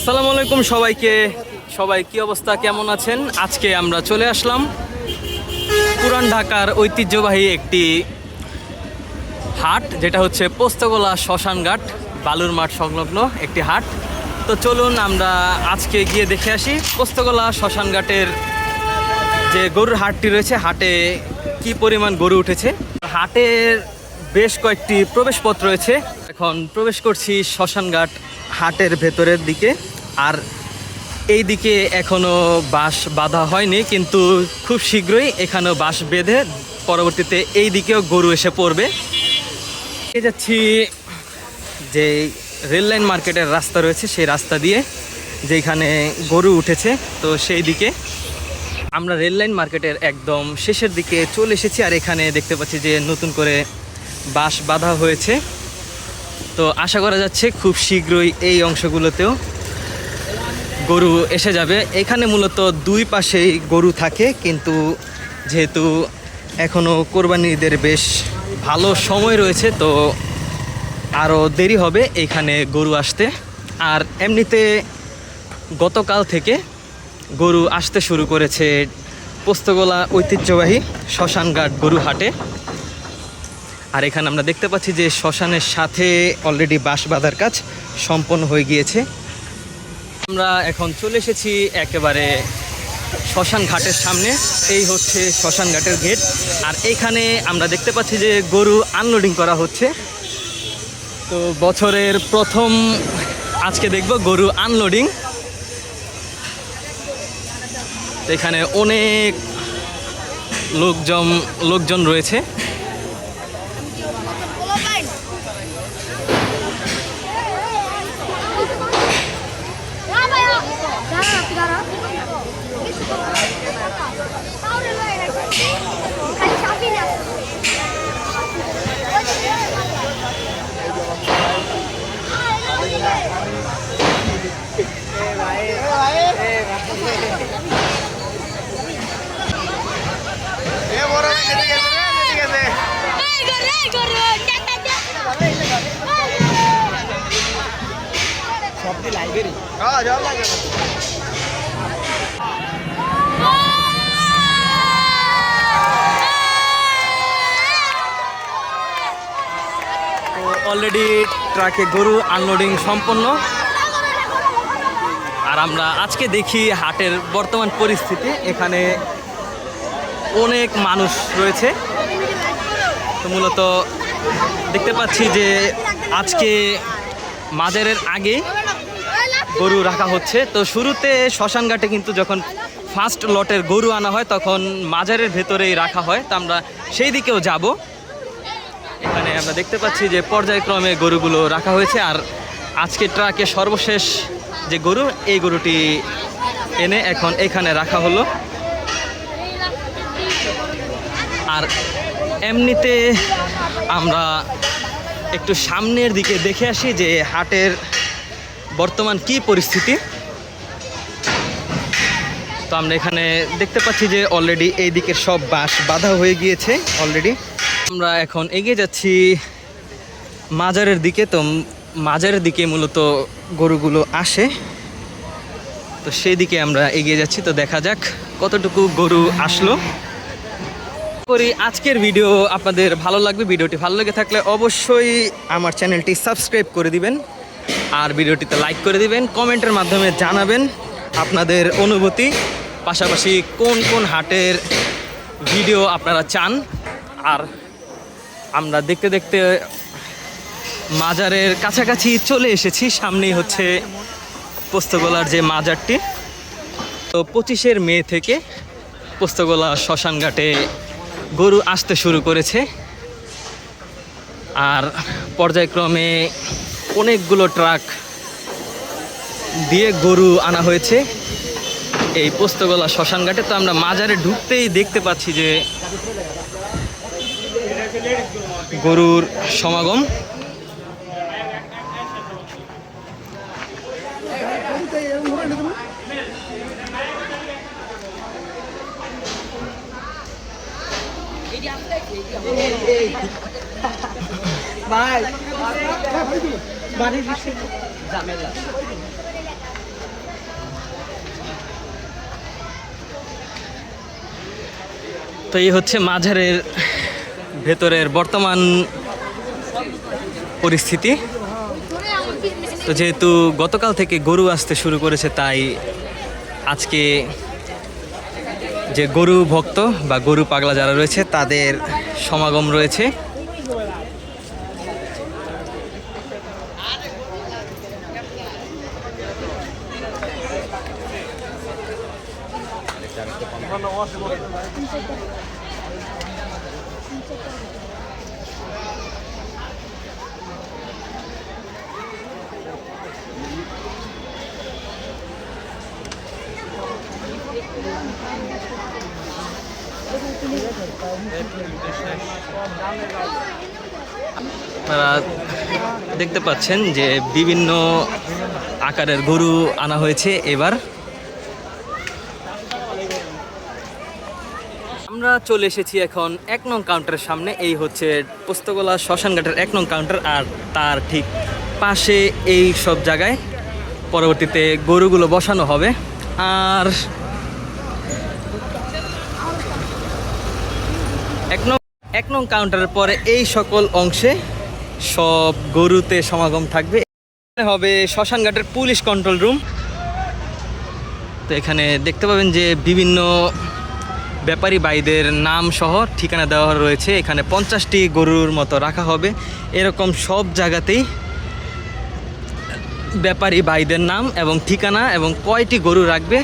আসসালামু আলাইকুম সবাইকে। সবাই কি অবস্থা, কেমন আছেন? আজকে আমরা চলে আসলাম পুরান ঢাকার ঐতিহ্যবাহী একটি হাট, যেটা হচ্ছে পোস্তগোলা শ্মশানঘাট বালুর মাঠ সংলগ্ন একটি হাট। তো চলুন আমরা আজকে গিয়ে দেখে আসি পোস্তগোলা শ্মশানঘাটের যে গরুর হাটটি রয়েছে, হাটে কি পরিমাণ গরু উঠেছে। হাটের বেশ কয়েকটি প্রবেশপথ রয়েছে। এখন প্রবেশ করছি শ্মশানঘাট হাটের ভেতরের দিকে। আর এই দিকে এখনও বাঁশ বাঁধা হয়নি, কিন্তু খুব শীঘ্রই এখানেও বাঁশ বেঁধে পরবর্তীতে এই দিকেও গরু এসে পড়বে। যাচ্ছি যে রেললাইন মার্কেটের রাস্তা রয়েছে, সেই রাস্তা দিয়ে যেখানে গরু উঠেছে, তো সেই দিকে আমরা রেললাইন মার্কেটের একদম শেষের দিকে চলে এসেছি। আর এখানে দেখতে পাচ্ছি যে নতুন করে বাঁশ বাঁধা হয়েছে। তো আশা করা যাচ্ছে খুব শীঘ্রই এই অংশগুলোতেও গরু এসে যাবে। এখানে মূলত দুই পাশেই গরু থাকে, কিন্তু যেহেতু এখনও কোরবানি ঈদের বেশ ভালো সময় রয়েছে, তো আরও দেরি হবে এখানে গরু আসতে। আর এমনিতে গতকাল থেকে গরু আসতে শুরু করেছে পোস্তগোলা ঐতিহ্যবাহী শ্মশানঘাট গরু হাটে। আর এখানে আমরা দেখতে পাচ্ছি যে শ্মশানের সাথে অলরেডি বাঁশ বাঁধার কাজ সম্পন্ন হয়ে গিয়েছে। আমরা এখন চলে এসেছি একেবারে শ্মশান ঘাটের সামনে। এই হচ্ছে শ্মশান ঘাটের গেট। আর এইখানে আমরা দেখতে পাচ্ছি যে গরু আনলোডিং করা হচ্ছে। তো বছরের প্রথম আজকে দেখব গরু আনলোডিং। এখানে অনেক লোকজন রয়েছে। লাইব্রেরি অলরেডি ট্রাকে গরু আনলোডিং সম্পন্ন। আর আমরা আজকে দেখি হাটের বর্তমান পরিস্থিতি। এখানে অনেক মানুষ রয়েছে। তো মূলত দেখতে পাচ্ছি যে আজকে মাজারের আগে গরু রাখা হচ্ছে। তো শুরুতে শ্মশানঘাটে কিন্তু যখন ফার্স্ট লটের গরু আনা হয় তখন মাজারের ভেতরেই রাখা হয়। তো আমরা সেই দিকেও যাব। এখানে আমরা দেখতে পাচ্ছি যে পর্যায়ক্রমে গরুগুলো রাখা হয়েছে। আর আজকে ট্রাকে সর্বশেষ যে গরু, এই গরুটি এনে এখন এখানে রাখা হলো। আর এমনিতে আমরা একটু সামনের দিকে দেখে আসি যে হাটের বর্তমান কি পরিস্থিতি। তো আমরা এখানে দেখতে পাচ্ছি যে অলরেডি এই দিকের সব বাঁশ বাঁধা হয়ে গিয়েছে অলরেডি। আমরা এখন এগিয়ে যাচ্ছি মাজারের দিকে। তো মাজারের দিকে মূলত গরুগুলো আসে, তো সেই দিকে আমরা এগিয়ে যাচ্ছি। তো দেখা যাক কতটুকু গরু আসলো। করি আজকের ভিডিও আপনাদের ভালো লাগবে। ভিডিওটি ভালো লেগে থাকলে অবশ্যই আমার চ্যানেলটি সাবস্ক্রাইব করে দিবেন, আর ভিডিওটিতে লাইক করে দিবেন। কমেন্টের মাধ্যমে জানাবেন আপনাদের অনুভূতি, পাশাপাশি কোন কোন হাটের ভিডিও আপনারা চান। আর আমরা দেখতে দেখতে মাজারের কাছাকাছি চলে এসেছি। সামনেই হচ্ছে পোস্তগোলার যে মাজারটি। তো 25 মে থেকে পোস্তগোলা শ্মশানঘাটে গরু আসতে শুরু করেছে। আর পর্যায়ক্রমে অনেকগুলো ট্রাক দিয়ে গরু আনা হয়েছে এই পোস্তগোলা শ্মশানঘাটে। তো আমরা মাজারে ঢুকতেই দেখতে পাচ্ছি যে গরুর সমাগম। ভাই বাড়ির ঝামেলা। তো এই হচ্ছে মাঝারের ভেতরের বর্তমান পরিস্থিতি। তো যেহেতু গতকাল থেকে গরু আসতে শুরু করেছে, তাই আজকে যে গরু ভক্ত বা গরু পাগলা যারা রয়েছে তাদের সমাগম রয়েছে। আপনারা দেখতে পাচ্ছেন যে বিভিন্ন আকারের গরু আনা হয়েছে এবার। আমরা চলে এসেছি এখন 1 নং কাউন্টারের সামনে। এই হচ্ছে পোস্তগোলা শ্মশানঘাটের 1 নং কাউন্টার, আর তার ঠিক পাশে এই সব জায়গায় পরবর্তীতে গরুগুলো বসানো হবে। আর 1 নং কাউন্টারের পরে এই সকল অংশে সব গরুতে সমাগম থাকবে। এখানে হবে শ্মশানঘাটের পুলিশ কন্ট্রোল রুম। তো এখানে দেখতে পাবেন যে বিভিন্ন ব্যাপারী ভাইদের নাম সহ ঠিকানা দেওয়া রয়েছে। এখানে 50টি গরুর মতো রাখা হবে। এরকম সব জায়গাতেই ব্যাপারী ভাইদের নাম এবং ঠিকানা এবং কয়টি গরু রাখবে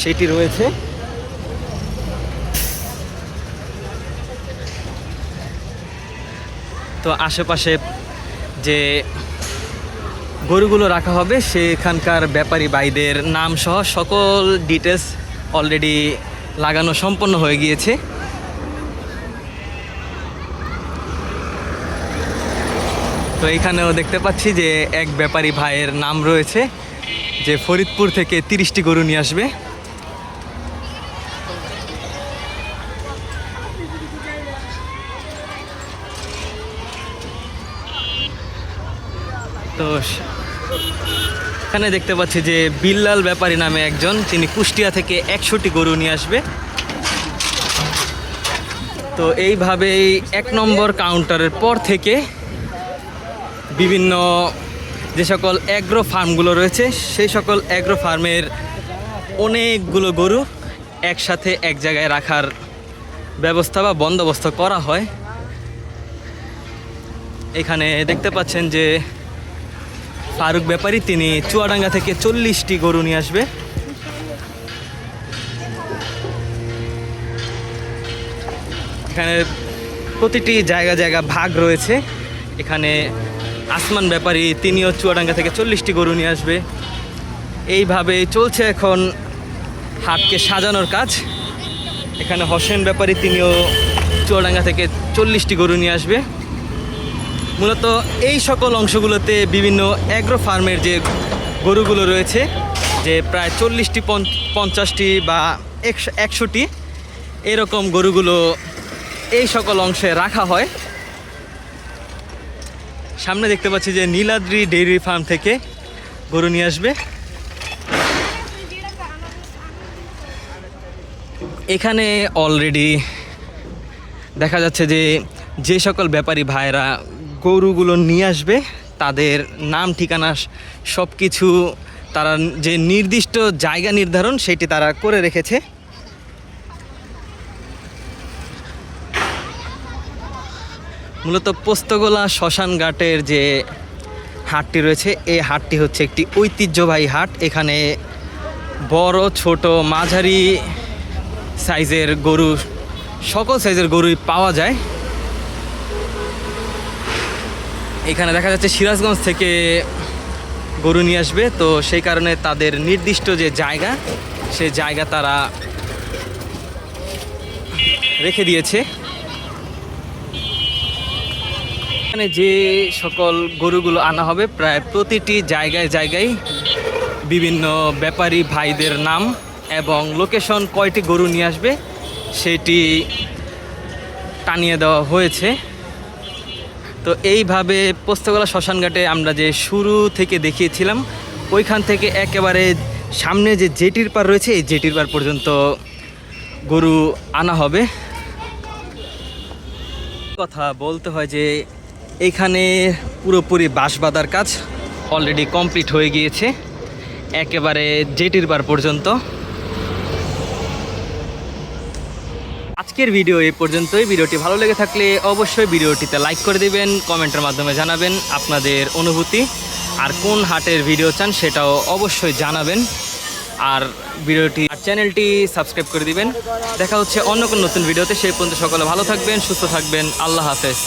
সেটি রয়েছে। তো আশেপাশে যে গরুগুলো রাখা হবে সেখানকার ব্যাপারী ভাইদের নাম সহ সকল ডিটেলস অলরেডি লাগানো সম্পন্ন হয়ে গিয়েছে। তো এইখানেও দেখতে পাচ্ছি যে এক ব্যাপারী ভাইয়ের নাম রয়েছে যে ফরিদপুর থেকে 30টি গরু নিয়ে আসবে। তো এখানে দেখতে পাচ্ছি যে বিল্লাল ব্যাপারী নামে একজন, তিনি কুষ্টিয়া থেকে 100টি গরু নিয়ে আসবে। তো এইভাবেই 1 নম্বর কাউন্টারের পর থেকে বিভিন্ন যে সকল অ্যাগ্রো ফার্মগুলো রয়েছে সেই সকল অ্যাগ্রো ফার্মের অনেকগুলো গরু একসাথে এক জায়গায় রাখার ব্যবস্থা বা বন্দোবস্ত করা হয়। এখানে দেখতে পাচ্ছেন যে ফারুক ব্যাপারী তিনি চুয়াডাঙ্গা থেকে 40টি গরু নিয়ে আসবে। এখানে প্রতিটি জায়গা ভাগ রয়েছে। এখানে আসমান ব্যাপারী তিনিও চুয়াডাঙ্গা থেকে 40টি গরু নিয়ে আসবে। এইভাবে চলছে এখন হাটকে সাজানোর কাজ। এখানে হোসেন ব্যাপারী তিনিও চুয়াডাঙ্গা থেকে 40টি গরু নিয়ে আসবে। মূলত এই সকল অংশগুলোতে বিভিন্ন অ্যাগ্রো ফার্মের যে গরুগুলো রয়েছে, যে প্রায় 40টি 50টি বা 100টি এরকম গরুগুলো এই সকল অংশে রাখা হয়। সামনে দেখতে পাচ্ছি যে নীলাদ্রি ডেইরি ফার্ম থেকে গরু নিয়ে আসবে। এখানে অলরেডি দেখা যাচ্ছে যে যে সকল ব্যাপারী ভাইরা গরুগুলো নিয়ে আসবে তাদের নাম ঠিকানা সব কিছু তারা যে নির্দিষ্ট জায়গা নির্ধারণ সেটি তারা করে রেখেছে। মূলত পোস্তগোলা শ্মশানঘাটের যে হাটটি রয়েছে এই হাটটি হচ্ছে একটি ঐতিহ্যবাহী হাট। এখানে বড় ছোট মাঝারি সাইজের গরু, সকল সাইজের গরুই পাওয়া যায়। এখানে দেখা যাচ্ছে সিরাজগঞ্জ থেকে গরু নিয়ে আসবে, তো সেই কারণে তাদের নির্দিষ্ট যে জায়গা সেই জায়গা তারা রেখে দিয়েছে। এখানে যে সকল গরুগুলো আনা হবে প্রায় প্রতিটি জায়গায় বিভিন্ন ব্যাপারী ভাইদের নাম এবং লোকেশন কয়টি গরু নিয়ে আসবে সেটি টানিয়ে দেওয়া হয়েছে। তো এইভাবে পোস্তগোলা শ্মশানঘাটে আমরা যে শুরু থেকে দেখিয়েছিলাম ওইখান থেকে একেবারে সামনে যে জেটির পার রয়েছে এই জেটির পার পর্যন্ত গরু আনা হবে। কথা বলতে হয় যে এখানে পুরোপুরি বাঁশ বাঁধার কাজ অলরেডি কমপ্লিট হয়ে গিয়েছে, একেবারে জেটির বার পর্যন্ত। আজকের ভিডিও এই পর্যন্তই। ভিডিওটি ভালো লেগে থাকলে অবশ্যই ভিডিওটিতে লাইক করে দিবেন, কমেন্টের মাধ্যমে জানাবেন আপনাদের অনুভূতি, আর কোন হাটের ভিডিও চান সেটাও অবশ্যই জানাবেন। আর চ্যানেলটি সাবস্ক্রাইব করে দিবেন। দেখা হচ্ছে অন্য কোনো নতুন ভিডিওতে। সেই পর্যন্ত সকলে ভালো থাকবেন, সুস্থ থাকবেন। আল্লাহ হাফেজ।